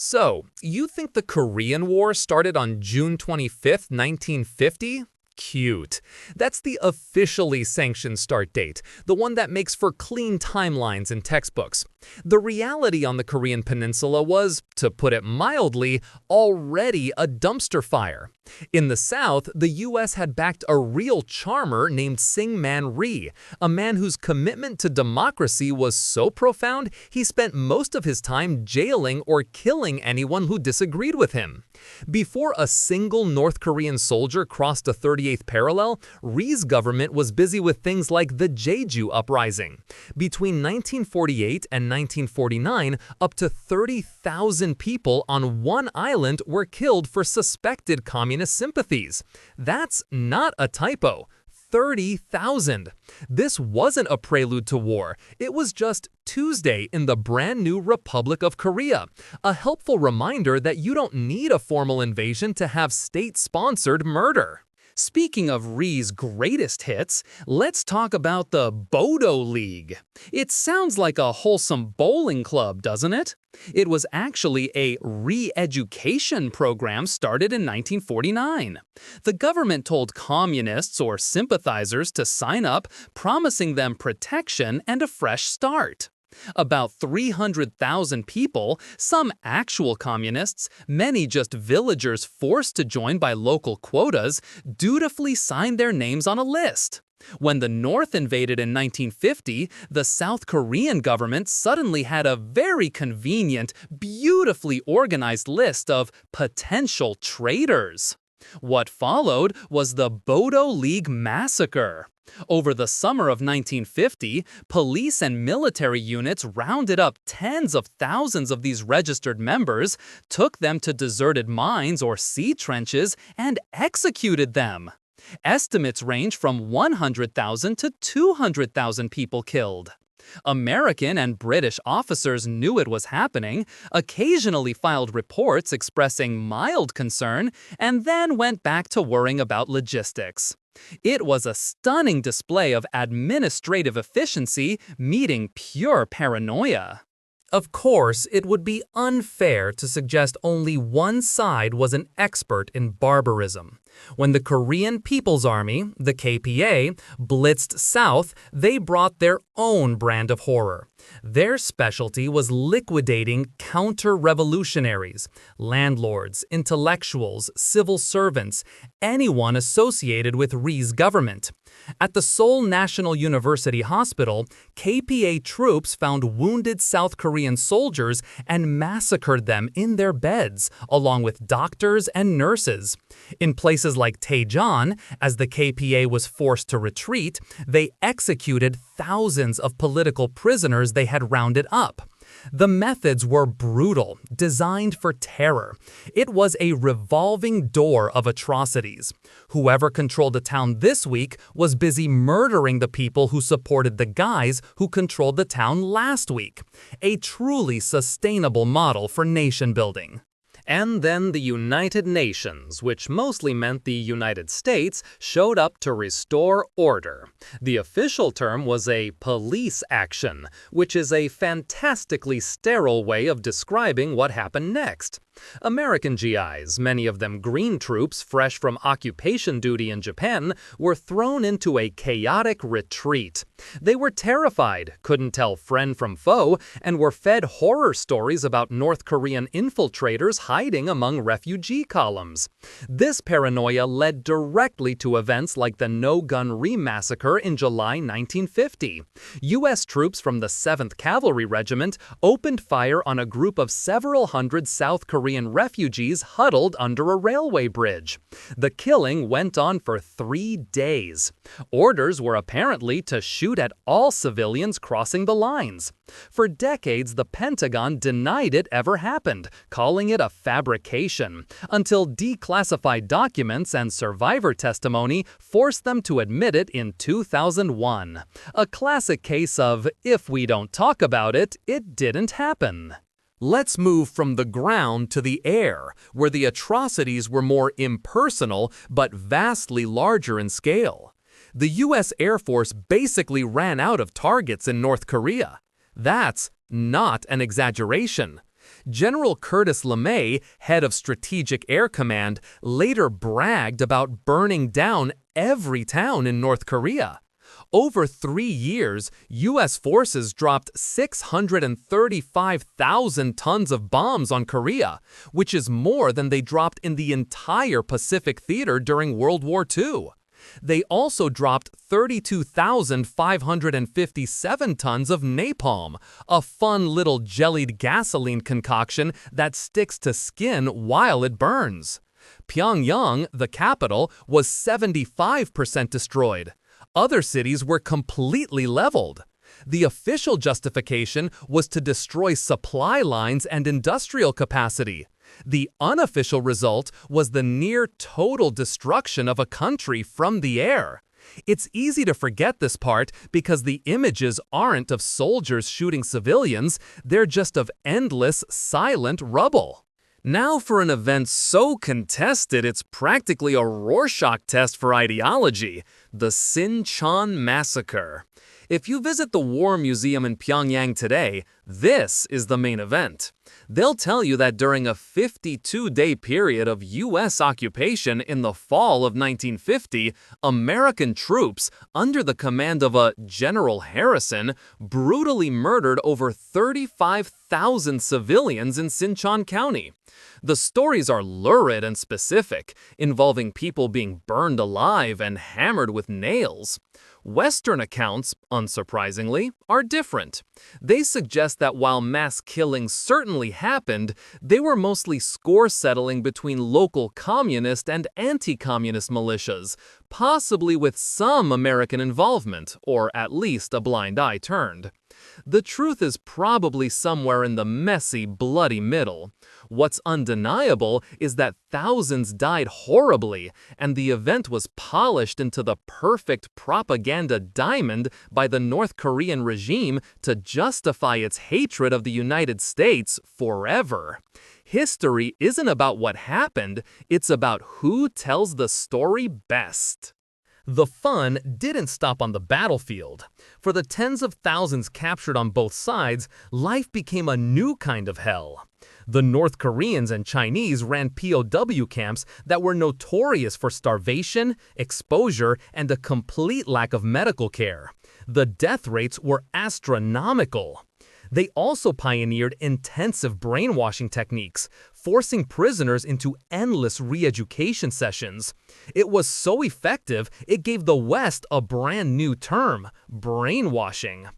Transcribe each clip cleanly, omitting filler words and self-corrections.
So, you think the Korean War started on June 25th, 1950? Cute. That's the officially sanctioned start date, the one that makes for clean timelines in textbooks. The reality on the Korean peninsula was, to put it mildly, already a dumpster fire. In the South, the U.S. had backed a real charmer named Syngman Rhee, a man whose commitment to democracy was so profound he spent most of his time jailing or killing anyone who disagreed with him. Before a single North Korean soldier crossed a 38th parallel, Rhee's government was busy with things like the Jeju Uprising. Between 1948 and 1949, up to 30,000 people on one island were killed for suspected communist sympathies. That's not a typo. 30,000. This wasn't a prelude to war. It was just Tuesday in the brand new Republic of Korea. A helpful reminder that you don't need a formal invasion to have state-sponsored murder. Speaking of Rhee's greatest hits, let's talk about the Bodo League. It sounds like a wholesome bowling club, doesn't it? It was actually a re-education program started in 1949. The government told communists or sympathizers to sign up, promising them protection and a fresh start. About 300,000 people, some actual communists, many just villagers forced to join by local quotas, dutifully signed their names on a list. When the North invaded in 1950, the South Korean government suddenly had a very convenient, beautifully organized list of potential traitors. What followed was the Bodo League massacre. Over the summer of 1950, police and military units rounded up tens of thousands of these registered members, took them to deserted mines or sea trenches, and executed them. Estimates range from 100,000 to 200,000 people killed. American and British officers knew it was happening, occasionally filed reports expressing mild concern, and then went back to worrying about logistics. It was a stunning display of administrative efficiency meeting pure paranoia. Of course, it would be unfair to suggest only one side was an expert in barbarism. When the Korean People's Army, the KPA, blitzed south, they brought their own brand of horror. Their specialty was liquidating counter-revolutionaries, landlords, intellectuals, civil servants, anyone associated with Rhee's government. At the Seoul National University Hospital, KPA troops found wounded South Korean soldiers and massacred them in their beds, along with doctors and nurses. In places like Daejeon, as the KPA was forced to retreat, they executed thousands of political prisoners they had rounded up. The methods were brutal, designed for terror. It was a revolving door of atrocities. Whoever controlled the town this week was busy murdering the people who supported the guys who controlled the town last week. A truly sustainable model for nation building. And then the United Nations, which mostly meant the United States, showed up to restore order. The official term was a police action, which is a fantastically sterile way of describing what happened next. American GIs, many of them green troops fresh from occupation duty in Japan, were thrown into a chaotic retreat. They were terrified, couldn't tell friend from foe, and were fed horror stories about North Korean infiltrators hiding among refugee columns. This paranoia led directly to events like the No-Gun Rhee massacre in July 1950. U.S. troops from the 7th Cavalry Regiment opened fire on a group of several hundred South Korean refugees huddled under a railway bridge. The killing went on for 3 days. Orders were apparently to shoot at all civilians crossing the lines. For decades, the Pentagon denied it ever happened, calling it a fabrication, until declassified documents and survivor testimony forced them to admit it in 2001. A classic case of, if we don't talk about it, it didn't happen. Let's move from the ground to the air, where the atrocities were more impersonal but vastly larger in scale. The U.S. Air Force basically ran out of targets in North Korea. That's not an exaggeration. General Curtis LeMay, head of Strategic Air Command, later bragged about burning down every town in North Korea. Over 3 years, U.S. forces dropped 635,000 tons of bombs on Korea, which is more than they dropped in the entire Pacific Theater during World War II. They also dropped 32,557 tons of napalm, a fun little jellied gasoline concoction that sticks to skin while it burns. Pyongyang, the capital, was 75% destroyed. Other cities were completely leveled. The official justification was to destroy supply lines and industrial capacity. The unofficial result was the near total destruction of a country from the air. It's easy to forget this part because the images aren't of soldiers shooting civilians, they're just of endless, silent rubble. Now for an event so contested it's practically a Rorschach test for ideology, the Sinchon Massacre. If you visit the War Museum in Pyongyang today, this is the main event. They'll tell you that during a 52-day period of U.S. occupation in the fall of 1950, American troops, under the command of a General Harrison, brutally murdered over 35,000 civilians in Sinchon County. The stories are lurid and specific, involving people being burned alive and hammered with nails. Western accounts, unsurprisingly, are different. They suggest that while mass killings certainly happened, they were mostly score settling between local communist and anti-communist militias, possibly with some American involvement, or at least a blind eye turned. The truth is probably somewhere in the messy, bloody middle. What's undeniable is that thousands died horribly, and the event was polished into the perfect propaganda diamond by the North Korean regime to justify its hatred of the United States forever. History isn't about what happened, it's about who tells the story best. The fun didn't stop on the battlefield. For the tens of thousands captured on both sides, life became a new kind of hell. The North Koreans and Chinese ran POW camps that were notorious for starvation, exposure, and a complete lack of medical care. The death rates were astronomical. They also pioneered intensive brainwashing techniques, forcing prisoners into endless re-education sessions. It was so effective, it gave the West a brand new term, brainwashing.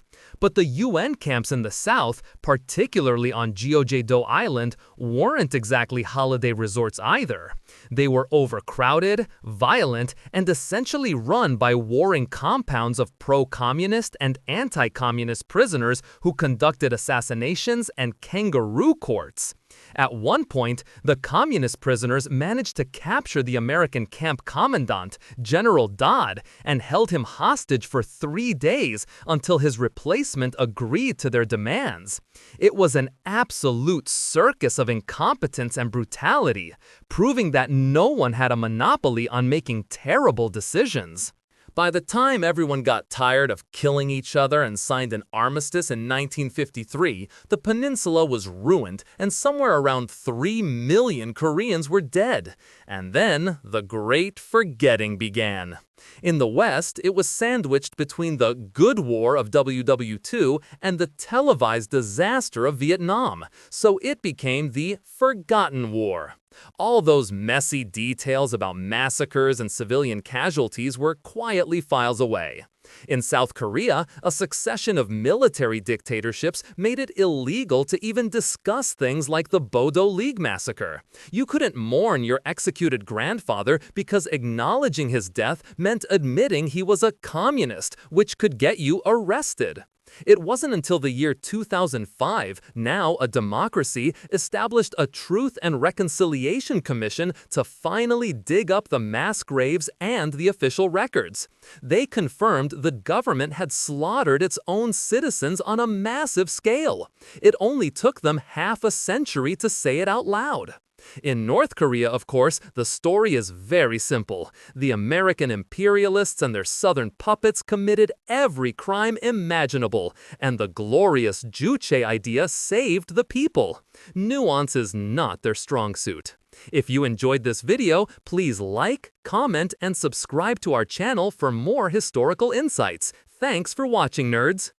But the UN camps in the South, particularly on Jeoje-do Island, weren't exactly holiday resorts either. They were overcrowded, violent, and essentially run by warring compounds of pro-communist and anti-communist prisoners who conducted assassinations and kangaroo courts. At one point, the communist prisoners managed to capture the American camp commandant, General Dodd, and held him hostage for 3 days until his replacement agreed to their demands. It was an absolute circus of incompetence and brutality, proving that no one had a monopoly on making terrible decisions. By the time everyone got tired of killing each other and signed an armistice in 1953, the peninsula was ruined and somewhere around 3 million Koreans were dead. And then the Great Forgetting began. In the West, it was sandwiched between the good war of WW2 and the televised disaster of Vietnam, so it became the Forgotten War. All those messy details about massacres and civilian casualties were quietly files away. In South Korea, a succession of military dictatorships made it illegal to even discuss things like the Bodo League massacre. You couldn't mourn your executed grandfather because acknowledging his death meant admitting he was a communist, which could get you arrested. It wasn't until the year 2005, now a democracy, established a Truth and Reconciliation Commission to finally dig up the mass graves and the official records. They confirmed the government had slaughtered its own citizens on a massive scale. It only took them half a century to say it out loud. In North Korea, of course, the story is very simple. The American imperialists and their southern puppets committed every crime imaginable, and the glorious Juche idea saved the people. Nuance is not their strong suit. If you enjoyed this video, please like, comment, and subscribe to our channel for more historical insights. Thanks for watching, nerds!